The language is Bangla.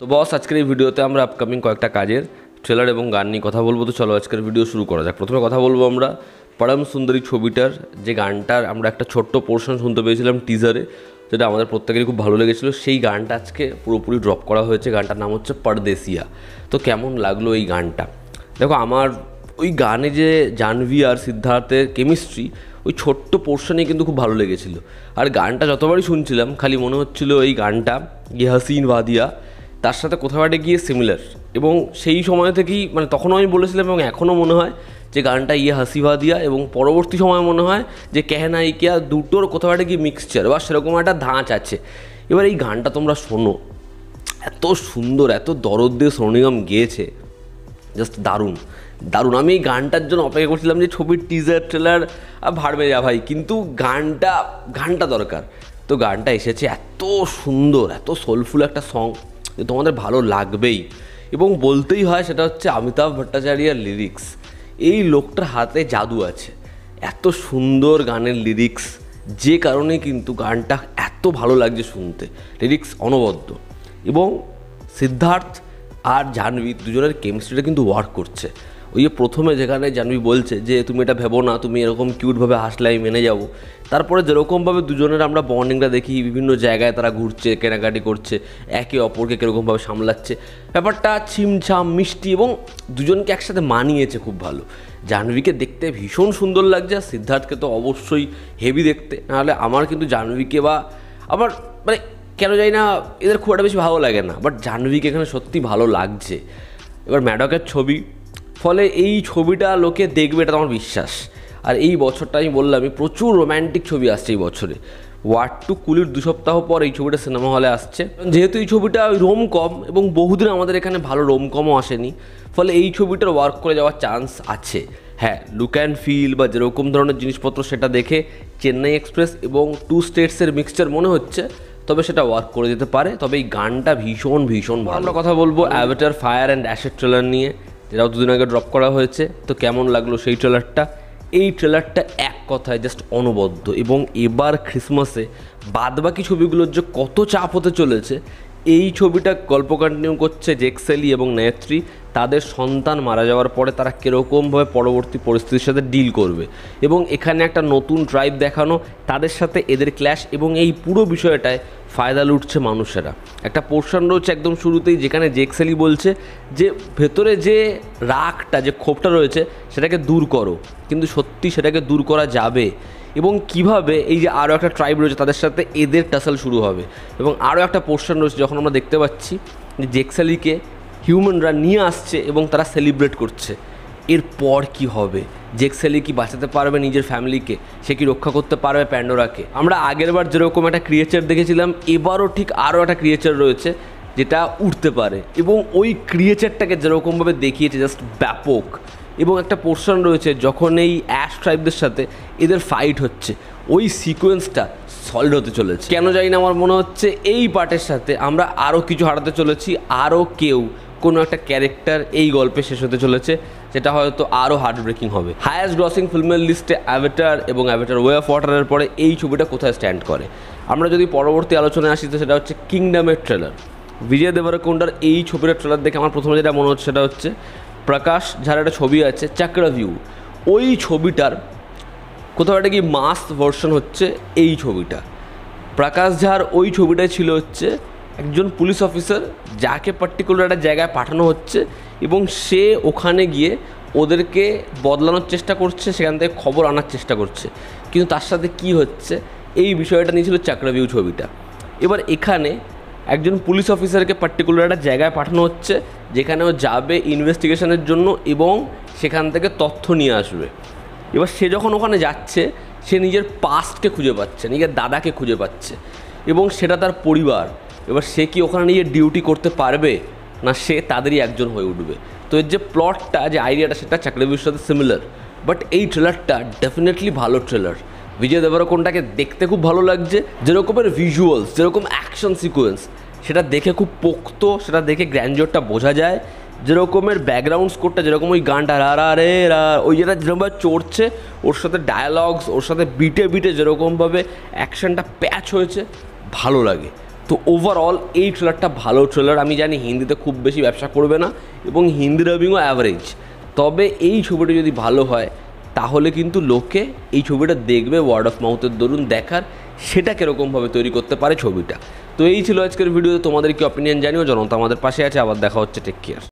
তো বস আজকের এই ভিডিওতে আমরা আপকামিং কয়েকটা কাজের ট্রেলার এবং গান নিয়ে কথা বলবো। তো চলো আজকের ভিডিও শুরু করা যাক। প্রথমে কথা বলবো আমরা পরম সুন্দরী ছবিটার যে গানটার আমরা একটা ছোট্ট পোর্শন শুনতে পেয়েছিলাম টিজারে, যেটা আমাদের প্রত্যেকেরই খুব ভালো লেগেছিলো। সেই গানটা আজকে পুরোপুরি ড্রপ করা হয়েছে। গানটার নাম হচ্ছে পরদেসিয়া। তো কেমন লাগলো এই গানটা? দেখো, আমার ওই গানে যে জাহ্নবী আর সিদ্ধার্থের কেমিস্ট্রি, ওই ছোট্ট পোর্শনে কিন্তু খুব ভালো লেগেছিলো। আর গানটা যতবারই শুনছিলাম খালি মনে হচ্ছিলো এই গানটা ইয়ে হাসিন ওয়াদিয়া তার সাথে কোথাও একটা গিয়ে সিমিলার। এবং সেই সময় থেকেই মানে তখনও আমি বলেছিলাম এবং এখনও মনে হয় যে গানটা ইয়ে হাসি ওয়াদিয়া, এবং পরবর্তী সময় মনে হয় যে কেহনা ইকিয়া দুটোর কোথাও একটা গিয়ে মিক্সচার বা সেরকম একটা ধাঁচ আছে। এবার এই গানটা তোমরা শোনো, এত সুন্দর, এত দরদ দিয়ে সোনু নিগম গেয়েছে, জাস্ট দারুণ দারুণ। আমি এই গানটার জন্য অপেক্ষা করছিলাম যে ছবির টিজার ট্রেলার ভাড়বে যা ভাই, কিন্তু গানটা দরকার। তো গানটা এসেছে, এত সুন্দর, এত সোলফুল একটা সং যে তোমাদের ভালো লাগবেই। এবং বলতেই হয় সেটা হচ্ছে অমিতাভ ভট্টাচার্যের লিরিক্স। এই লোকটার হাতে জাদু আছে, এত সুন্দর গানের লিরিক্স, যে কারণে কিন্তু গানটা এত ভালো লাগছে শুনতে। লিরিক্স অনবদ্য, এবং সিদ্ধার্থ আর জাহ্নবী দুজনের কেমিস্ট্রিটা কিন্তু ওয়ার্ক করছে। ওই যে প্রথমে যেখানে জাহ্নবী বলছে যে তুমি এটা ভেবো না, তুমি এরকম কিউটভাবে হাসলে আমি মেনে যাবো, তারপরে যেরকমভাবে দুজনের আমরা বন্ডিংটা দেখি, বিভিন্ন জায়গায় তারা ঘুরছে, কেনাকাটি করছে, একে অপরকে কীরকমভাবে সামলাচ্ছে, ব্যাপারটা ছিমছাম মিষ্টি, এবং দুজনকে একসাথে মানিয়েছে খুব ভালো। জাহ্নবীকে দেখতে ভীষণ সুন্দর লাগছে, আর সিদ্ধার্থকে তো অবশ্যই হেভি দেখতে। নাহলে আমার কিন্তু জাহ্নবীকে বা আবার মানে কেন জানি না এদের খুব একটা বেশি ভালো লাগে না, বাট জাহ্নবীকে এখানে সত্যি ভালো লাগছে। এবার ম্যাডকের ছবি, ফলে এই ছবিটা লোকে দেখবে, এটা আমার বিশ্বাস। আর এই বছরটা আমি বললামই প্রচুর রোম্যান্টিক ছবি আসছে এই বছরে। ওয়ার টু কুলির 2 সপ্তাহ পর এই ছবিটা সিনেমা হলে আসছে। যেহেতু এই ছবিটা রোমকম, এবং বহুদিন আমাদের এখানে ভালো রোমকমও আসেনি, ফলে এই ছবিটার ওয়ার্ক করে যাওয়ার চান্স আছে। হ্যাঁ, লুক অ্যান্ড ফিল বা যেরকম ধরনের জিনিসপত্র সেটা দেখে চেন্নাই এক্সপ্রেস এবং 2 স্টেটসের মিক্সচার মনে হচ্ছে, তবে সেটা ওয়ার্ক করে যেতে পারে। তবে এই গানটা ভীষণ ভীষণ ভালো। আমরা কথা বলবো অ্যাভাটার ফায়ার অ্যান্ড অ্যাশের ট্রেলার নিয়ে, যেটাও 2 দিন আগে ড্রপ করা হয়েছে। তো কেমন লাগলো সেই ট্রেলারটা? এই ট্রেলারটা এক কথায় জাস্ট অনবদ্য। এবং এবার ক্রিসমাসে বাদবাকি ছবিগুলোর যে কত চাপ হতে চলেছে, এই ছবিটা গল্প কন্টিনিউ করছে জেক্সেলি এবং নেত্রী তাদের সন্তান মারা যাওয়ার পরে তারা কীরকমভাবে পরবর্তী পরিস্থিতির সাথে ডিল করবে, এবং এখানে একটা নতুন ট্রাইব দেখানো, তাদের সাথে এদের ক্ল্যাশ, এবং এই পুরো বিষয়টায় ফায়দা লুটছে মানুষেরা। একটা পোর্শন রয়েছে একদম শুরুতেই, যেখানে জেক্সেলি বলছে যে ভেতরে যে রাগটা, যে ক্ষোভটা রয়েছে সেটাকে দূর করো, কিন্তু সত্যি সেটাকে দূর করা যাবে। এবং কিভাবে এই যে আরও একটা ট্রাইব রয়েছে তাদের সাথে এদের টাসেল শুরু হবে। এবং আরও একটা পোর্শন রয়েছে যখন আমরা দেখতে পাচ্ছি যে জেক্সেলিকে হিউম্যানরা নিয়ে আসছে এবং তারা সেলিব্রেট করছে। এরপর কি হবে? জেক্সেলি কি বাঁচাতে পারবে নিজের ফ্যামিলিকে? সে কি রক্ষা করতে পারবে প্যান্ডোরাকে? আমরা আগেরবার যেরকম একটা ক্রিয়েচার দেখেছিলাম, এবারও ঠিক আরও একটা ক্রিয়েচার রয়েছে যেটা উঠতে পারে, এবং ওই ক্রিয়েচারটাকে যেরকমভাবে দেখিয়েছে জাস্ট ব্যাপক। এবং একটা পোর্শন রয়েছে যখন এই অ্যাশ ট্রাইবদের সাথে এদের ফাইট হচ্ছে, ওই সিকোয়েন্সটা সলিড হতে চলেছে। কেন জানি না আমার মনে হচ্ছে এই পার্টের সাথে আমরা আরও কিছু হারাতে চলেছি, আরও কেউ কোনো একটা ক্যারেক্টার এই গল্পে শেষ হতে চলেছে, যেটা হয়তো আরও হার্ট ব্রেকিং হবে। হায়েস্ট গ্রসিং ফিল্মের লিস্টে অ্যাভাটার এবং অ্যাভাটার ওয়ে অফ ওয়াটারের পরে এই ছবিটা কোথায় স্ট্যান্ড করে? আমরা যদি পরবর্তী আলোচনায় আসি, তো সেটা হচ্ছে কিংডমের ট্রেলার। বিজয় দেবরকোন্ডার এই ছবিটার ট্রেলার দেখে আমার প্রথমে যেটা মনে হচ্ছে সেটা হচ্ছে প্রকাশ ঝার একটা ছবি আছে চক্রভিউ, ওই ছবিটার কোথাও একটা কি মাস ভার্সন হচ্ছে এই ছবিটা। প্রকাশ ঝার ওই ছবিটাই ছিল হচ্ছে একজন পুলিশ অফিসার যাকে পার্টিকুলার একটা জায়গায় পাঠানো হচ্ছে, এবং সে ওখানে গিয়ে ওদেরকে বদলানোর চেষ্টা করছে, সেখান থেকে খবর আনার চেষ্টা করছে। কিন্তু তার সাথে কি হচ্ছে, এই বিষয়টা নিয়ে ছিল চক্রভিউ ছবিটা। এবার এখানে একজন পুলিশ অফিসারকে পার্টিকুলার একটা জায়গায় পাঠানো হচ্ছে, যেখানে ও যাবে ইনভেস্টিগেশনের জন্য এবং সেখান থেকে তথ্য নিয়ে আসবে। এবার সে যখন ওখানে যাচ্ছে, সে নিজের পাস্টকে খুঁজে পাচ্ছে, নিজের দাদাকে খুঁজে পাচ্ছে, এবং সেটা তার পরিবার। এবার সে কি ওখানে নিজের ডিউটি করতে পারবে, না সে তাদেরই একজন হয়ে উঠবে? তো এর যে প্লটটা, যে আইডিয়াটা, সেটা চক্রভিউর সাথে সিমিলার। বাট এই ট্রেলারটা ডেফিনেটলি ভালো ট্রেলার। বিজয় দেবরকোন্ডাকে দেখতে খুব ভালো লাগছে, যেরকমের ভিজুয়ালস, যেরকম অ্যাকশন সিকোয়েন্স, সেটা দেখে খুব পোক্ত, সেটা দেখে গ্র্যান্ডিওরটা বোঝা যায়। যেরকমের ব্যাকগ্রাউন্ড স্কোরটা, যেরকম ওই গানটা রা রা রে রা, ওই যেটা যেরকমভাবে চড়ছে, ওর সাথে ডায়ালগস, ওর সাথে বিটে বিটে যেরকমভাবে অ্যাকশনটা প্যাচ হয়েছে, ভালো লাগে। তো ওভারঅল এই ট্রেলারটা ভালো ট্রেলার। আমি জানি হিন্দিতে খুব বেশি ব্যবসা করবে না এবং হিন্দি ডাবিংও অ্যাভারেজ, তবে এই ছবিটা যদি ভালো হয় তাহলে কিন্তু লোকে এই ছবিটা দেখবে, ওয়ার্ড অফ মাউথের দরুন দেখার সেটা কীরকমভাবে তৈরি করতে পারে ছবিটা। তো এই ছিল আজকের ভিডিওতে, তোমাদের কি অপিনিয়ন জানিও। জনতা আমাদের পাশে আছে, আবার দেখা হচ্ছে, টেক কেয়ার।